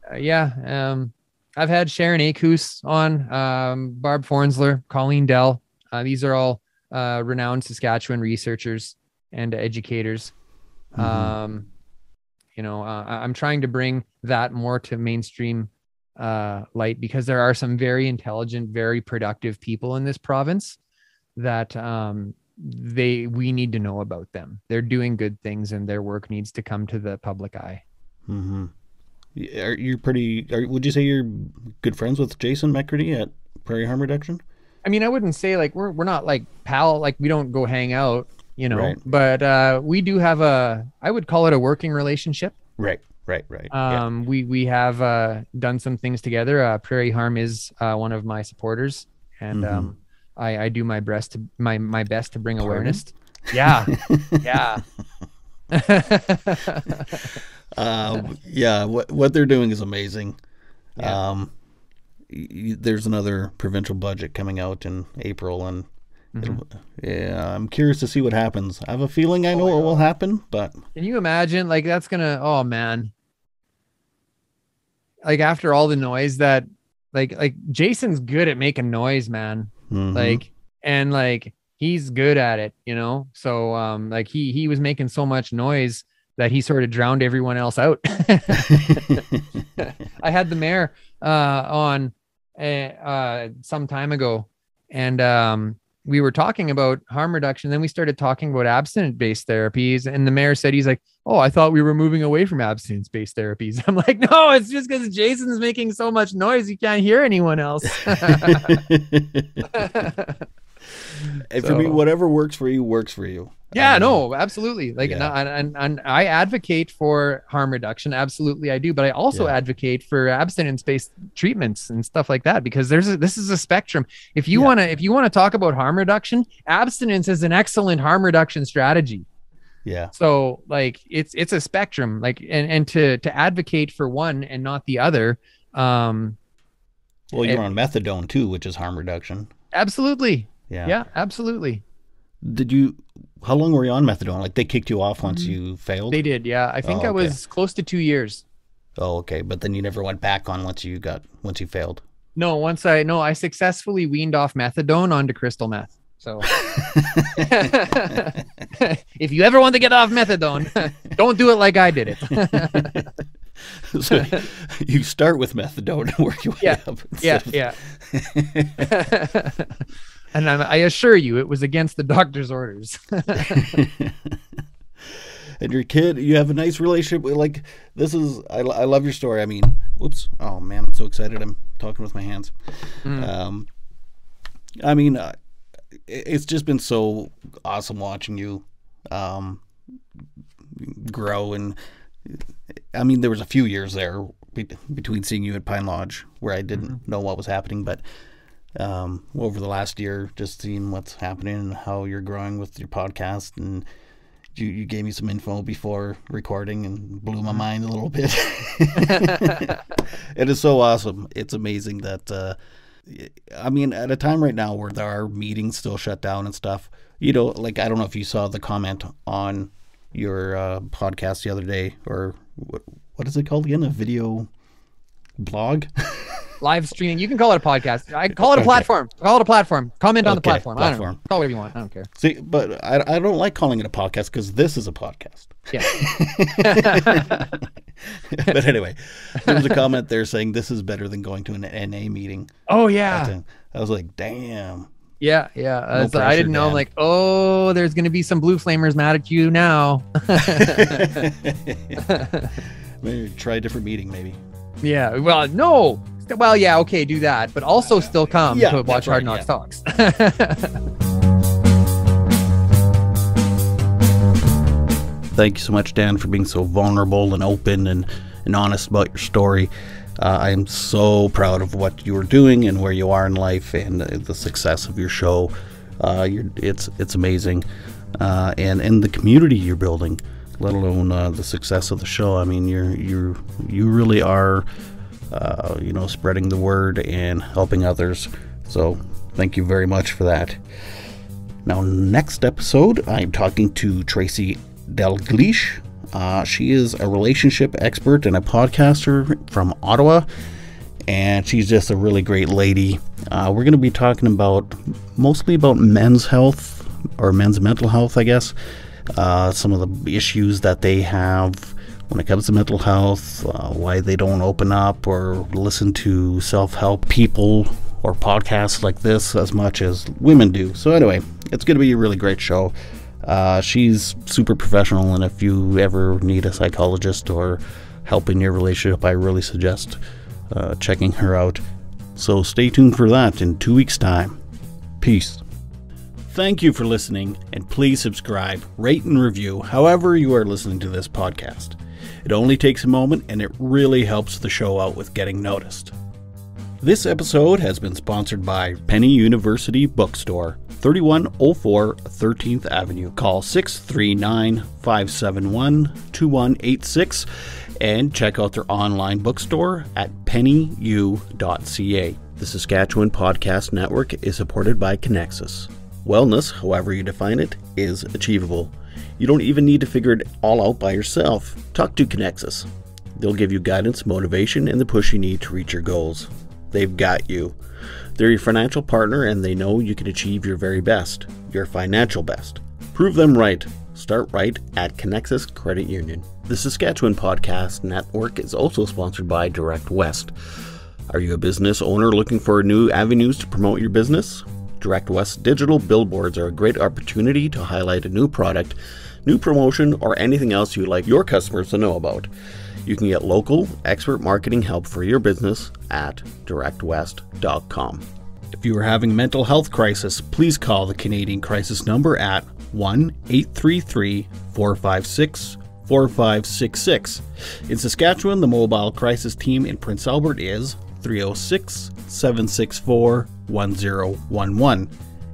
I've had Sharon Akus on, Barb Fornsler, Colleen Dell. These are all renowned Saskatchewan researchers and educators. You know, I'm trying to bring that more to mainstream light, because there are some very intelligent, very productive people in this province that we need to know about them. They're doing good things, and their work needs to come to the public eye. Would you say you're good friends with Jason McCurdy at Prairie Harm Reduction? I mean, I wouldn't say like we're not like pal, like we don't go hang out, you know, Right. but we do have I would call it a working relationship. Right. We have done some things together. Prairie Harm is one of my supporters, and I do my best to my best to bring awareness. Yeah. What they're doing is amazing. Yeah. There's another provincial budget coming out in April, and I'm curious to see what happens. I have a feeling I know what will happen, but can you imagine? Like that's gonna, oh man. Like after all the noise that, like Jason's good at making noise, man. Like he's good at it, you know. So like he was making so much noise that he sort of drowned everyone else out. I had the mayor on some time ago, and we were talking about harm reduction. Then we started talking about abstinence-based therapies, and the mayor said, he's like, "Oh, I thought we were moving away from abstinence-based therapies." I'm like, "No, it's just because Jason's making so much noise, you can't hear anyone else." And for me, whatever works for you works for you. Yeah, no, absolutely. Like, and I advocate for harm reduction. Absolutely, I do. But I also advocate for abstinence-based treatments and stuff like that, because this is a spectrum. If you want to talk about harm reduction, abstinence is an excellent harm reduction strategy. Yeah. So like it's a spectrum. Like and to advocate for one and not the other. Well, you're on methadone too, which is harm reduction. Absolutely. Yeah, absolutely. How long were you on methadone? Like they kicked you off once you failed? They did, yeah. I think I was close to 2 years. Oh, okay. But then you never went back on once you failed. No, I successfully weaned off methadone onto crystal meth. So if you ever want to get off methadone, don't do it like I did it. So you start with methadone and work your way up. Yeah. And I assure you, it was against the doctor's orders. And your kid, you have a nice relationship. Like I love your story. I mean, whoops. Oh man, I'm so excited. I'm talking with my hands. I mean, it's just been so awesome watching you grow. And I mean, there was a few years there between seeing you at Pine Lodge where I didn't know what was happening, but over the last year, just seeing what's happening and how you're growing with your podcast, and you gave me some info before recording and blew my mind a little bit. It is so awesome. It's amazing that I mean, at a time right now where there are meetings still shut down and stuff, you know, like I don't know if you saw the comment on your podcast the other day, or what is it called again? A video blog? Live streaming. You can call it a podcast. I call it a platform. Call it a platform. Comment on the platform. I don't know. Call it whatever you want. I don't care. See, but I don't like calling it a podcast because this is a podcast. Yeah. But anyway, there was a comment there saying this is better than going to an NA meeting. Oh yeah. I was like, damn. Yeah. No pressure, I didn't know. Dan. I'm like, oh, there's going to be some blue flamers mad at you now. Maybe try a different meeting, maybe. Yeah. Well, no. Well, yeah, okay, do that, but also still come to watch Hard Knocks Talks. Thank you so much, Dan, for being so vulnerable and open and honest about your story. I am so proud of what you are doing and where you are in life and the success of your show. It's amazing, and in the community you're building, let alone the success of the show. I mean, you really are. Spreading the word and helping others. So thank you very much for that. Now, next episode, I'm talking to Tracy Dalglish. She is a relationship expert and a podcaster from Ottawa, and she's just a really great lady. We're going to be talking mostly about men's health, or men's mental health, I guess. some of the issues that they have when it comes to mental health, why they don't open up or listen to self-help people or podcasts like this as much as women do. So anyway, it's going to be a really great show. She's super professional, and if you ever need a psychologist or help in your relationship, I really suggest checking her out. So stay tuned for that in 2 weeks' time. Peace. Thank you for listening, and please subscribe, rate, and review however you are listening to this podcast. It only takes a moment, and it really helps the show out with getting noticed. This episode has been sponsored by Penny University Bookstore, 3104 13th Avenue. Call 639-571-2186 and check out their online bookstore at pennyu.ca. The Saskatchewan Podcast Network is supported by Connexus. Wellness, however you define it, is achievable. You don't even need to figure it all out by yourself. Talk to Connexus. They'll give you guidance, motivation, and the push you need to reach your goals. They've got you. They're your financial partner, and they know you can achieve your very best, your financial best. Prove them right. Start right at Connexus Credit Union. The Saskatchewan Podcast Network is also sponsored by Direct West. Are you a business owner looking for new avenues to promote your business? Direct West digital billboards are a great opportunity to highlight a new product, new promotion, or anything else you'd like your customers to know about. You can get local, expert marketing help for your business at directwest.com. If you are having a mental health crisis, please call the Canadian Crisis number at 1-833-456-4566. In Saskatchewan, the mobile crisis team in Prince Albert is 306-764-1011.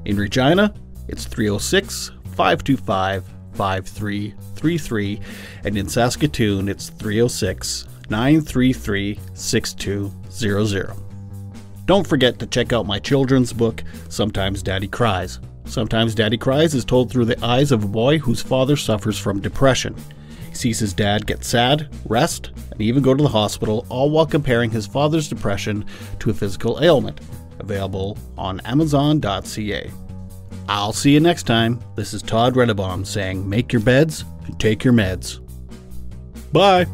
In Regina, it's 306-525-5333, and in Saskatoon, it's 306-933-6200. Don't forget to check out my children's book, Sometimes Daddy Cries. Sometimes Daddy Cries is told through the eyes of a boy whose father suffers from depression. He sees his dad get sad, rest, and even go to the hospital, all while comparing his father's depression to a physical ailment. Available on Amazon.ca. I'll see you next time. This is Todd Renabaum saying, make your beds and take your meds. Bye.